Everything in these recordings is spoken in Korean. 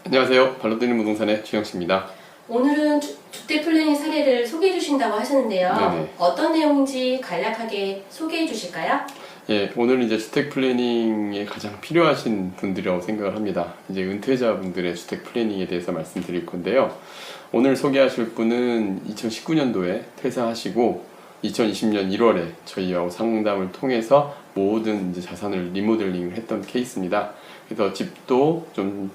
안녕하세요. 발로 뛰는 부동산의 주영씨입니다. 오늘은 주택 플래닝 사례를 소개해 주신다고 하셨는데요. 네네. 어떤 내용인지 간략하게 소개해 주실까요? 예, 오늘 이제 주택 플래닝에 가장 필요하신 분들이라고 생각을 합니다. 이제 은퇴자분들의 주택 플래닝에 대해서 말씀드릴 건데요. 오늘 소개하실 분은 2019년도에 퇴사하시고 2020년 1월에 저희하고 상담을 통해서 모든 이제 자산을 리모델링을 했던 케이스입니다. 그래서 집도 좀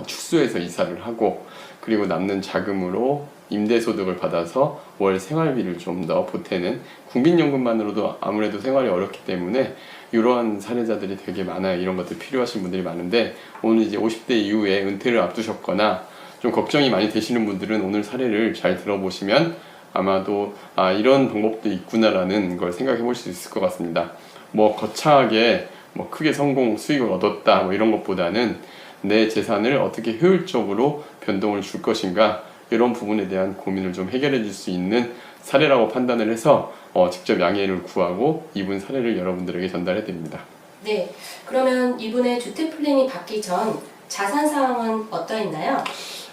축소해서 이사를 하고, 그리고 남는 자금으로 임대소득을 받아서 월 생활비를 좀 더 보태는, 국민연금만으로도 아무래도 생활이 어렵기 때문에 이러한 사례자들이 되게 많아요. 이런 것들 필요하신 분들이 많은데, 오늘 이제 50대 이후에 은퇴를 앞두셨거나 좀 걱정이 많이 되시는 분들은 오늘 사례를 잘 들어보시면 아마도 이런 방법도 있구나라는 걸 생각해 보실 수 있을 것 같습니다. 뭐 거창하게 크게 성공 수익을 얻었다 이런 것보다는 내 재산을 어떻게 효율적으로 변동을 줄 것인가, 이런 부분에 대한 고민을 좀 해결해 줄 수 있는 사례라고 판단을 해서 직접 양해를 구하고 이분 사례를 여러분들에게 전달해 드립니다. 네, 그러면 이분의 주택 플래닝 받기 전 자산 상황은 어떠했나요?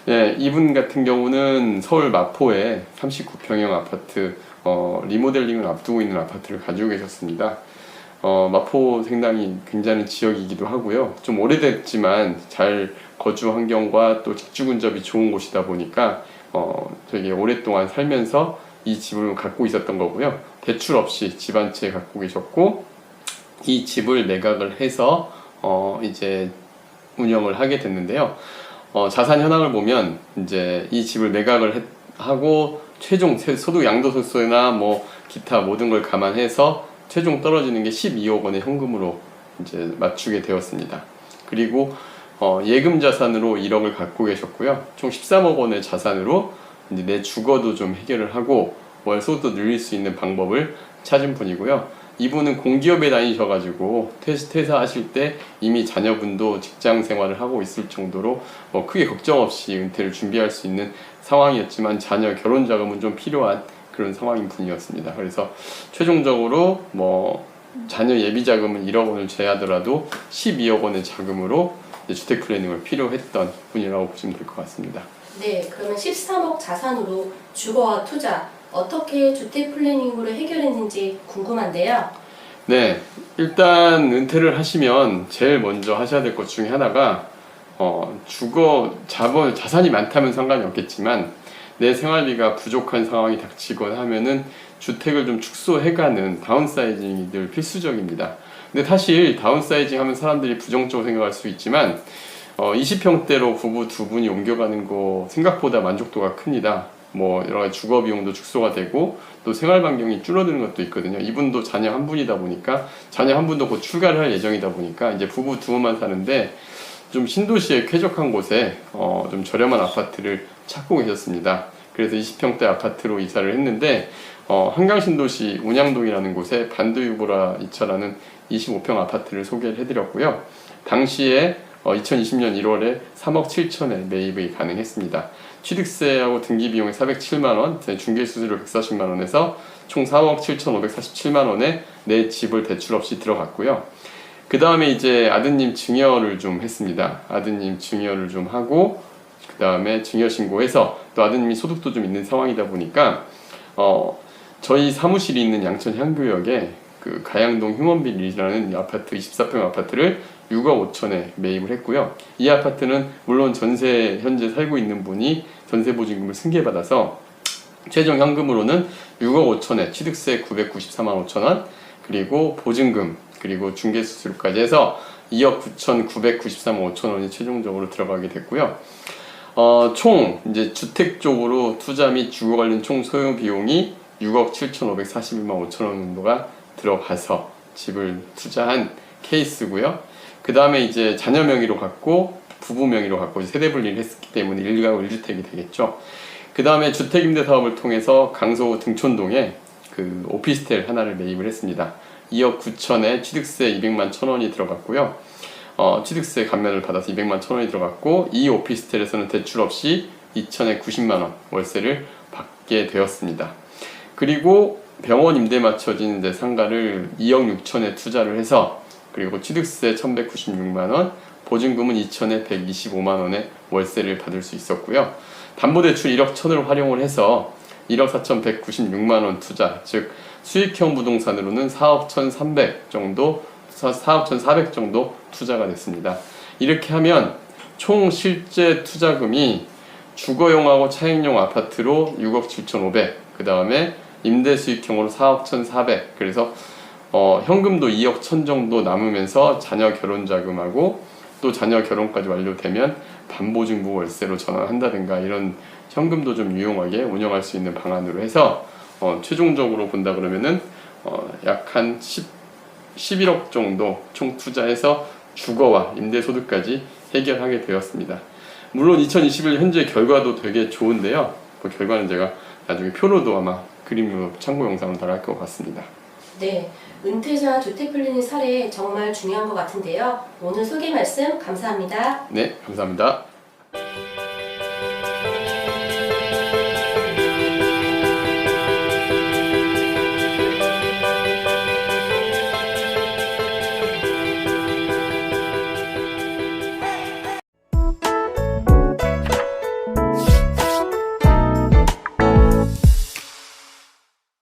예, 이분 같은 경우는 서울 마포에 39평형 아파트 리모델링을 앞두고 있는 아파트를 가지고 계셨습니다. 마포 상당히 굉장히 지역이기도 하고요. 좀 오래됐지만 잘 거주 환경과 또 직주 근접이 좋은 곳이다 보니까 되게 오랫동안 살면서 이 집을 갖고 있었던 거고요. 대출 없이 집 한 채 갖고 계셨고, 이 집을 매각을 해서 이제 운영을 하게 됐는데요. 자산 현황을 보면 이제 이 집을 매각을 하고 최종 소득 양도소득세나 기타 모든 걸 감안해서 최종 떨어지는 게 12억 원의 현금으로 이제 맞추게 되었습니다. 그리고 예금 자산으로 1억을 갖고 계셨고요. 총 13억 원의 자산으로 이제 내 주거도 좀 해결을 하고 월 소득도 늘릴 수 있는 방법을 찾은 분이고요. 이분은 공기업에 다니셔가지고 퇴사하실 때 이미 자녀분도 직장 생활을 하고 있을 정도로 크게 걱정 없이 은퇴를 준비할 수 있는 상황이었지만, 자녀 결혼 자금은 좀 필요한 그런 상황인 분이었습니다. 그래서 최종적으로 자녀 예비 자금은 1억 원을 제하더라도 12억 원의 자금으로 주택 플래닝을 필요했던 분이라고 보시면 될 것 같습니다. 네, 그러면 13억 자산으로 주거와 투자 어떻게 주택 플래닝으로 해결했는지 궁금한데요. 네, 일단 은퇴를 하시면 제일 먼저 하셔야 될 것 중에 하나가 주거 자산이 많다면 상관이 없겠지만 내 생활비가 부족한 상황이 닥치거나 하면은 주택을 좀 축소해가는 다운사이징이 늘 필수적입니다. 근데 사실 다운사이징 하면 사람들이 부정적으로 생각할 수 있지만 20평대로 부부 두 분이 옮겨가는 거 생각보다 만족도가 큽니다. 여러 가지 주거 비용도 축소가 되고 또 생활 반경이 줄어드는 것도 있거든요. 이분도 자녀 한 분이다 보니까, 자녀 한 분도 곧 출가를 할 예정이다 보니까 이제 부부 두 분만 사는데 좀 신도시에 쾌적한 곳에 좀 저렴한 아파트를 찾고 계셨습니다. 그래서 20평대 아파트로 이사를 했는데 한강 신도시 운양동이라는 곳에 반두유보라 이차라는 25평 아파트를 소개를 해드렸고요. 당시에 2020년 1월에 3억 7천에 매입이 가능했습니다. 취득세하고 등기비용이 407만원, 중개수수료 140만원에서 총 4억 7,547만원에 내 집을 대출 없이 들어갔고요. 그 다음에 이제 아드님 증여를 좀 했습니다. 아드님 증여를 좀 하고, 그 다음에 증여 신고해서 또 아드님이 소득도 좀 있는 상황이다 보니까 저희 사무실이 있는 양천 향교역에 그 가양동 휴먼빌이라는 아파트 24평 아파트를 6억 5천에 매입을 했고요. 이 아파트는 물론 현재 살고 있는 분이 전세보증금을 승계받아서 최종 현금으로는 6억 5천에 취득세 994만 5천 원, 그리고 보증금, 그리고 중개수수료까지 해서 2억 9,993만 5천 원이 최종적으로 들어가게 됐고요. 총 이제 주택 쪽으로 투자 및 주거 관련 총 소요 비용이 6억 7,541만 5천 원 정도가 들어가서 집을 투자한 케이스고요. 그 다음에 이제 자녀 명의로 갖고 부부 명의로 갖고 세대 분리를 했기 때문에 1가구 1주택이 되겠죠. 그 다음에 주택임대 사업을 통해서 강서 등촌동에 그 오피스텔 하나를 매입을 했습니다. 2억 9천에 취득세 200만 1천원이 들어갔고요. 취득세 감면을 받아서 200만 1천원이 들어갔고, 이 오피스텔에서는 대출 없이 2천에 90만원 월세를 받게 되었습니다. 그리고 병원 임대 맞춰진 상가를 2억 6천에 투자를 해서, 그리고 취득세 1196만원, 보증금은 2천에 125만 원의 월세를 받을 수 있었고요. 담보대출 1억 1천을 활용을 해서 1억 4,196만 원 투자, 즉 수익형 부동산으로는 4억 1,300 정도, 4억 1,400 정도 투자가 됐습니다. 이렇게 하면 총 실제 투자금이 주거용하고 차익용 아파트로 6억 7,500, 그 다음에 임대 수익형으로 4억 1,400, 그래서 현금도 2억 1천 정도 남으면서 자녀 결혼 자금하고 또 자녀 결혼까지 완료되면 반보증부 월세로 전환한다든가 이런 현금도 좀 유용하게 운영할 수 있는 방안으로 해서 최종적으로 본다 그러면은 약 한 11억 정도 총 투자해서 주거와 임대소득까지 해결하게 되었습니다. 물론 2021 현재 결과도 되게 좋은데요. 그 결과는 제가 나중에 표로도 아마 그림으로 참고 영상을 달할 것 같습니다. 네, 은퇴자 주택 플래닝 사례 정말 중요한 것 같은데요. 오늘 소개 말씀 감사합니다. 네, 감사합니다.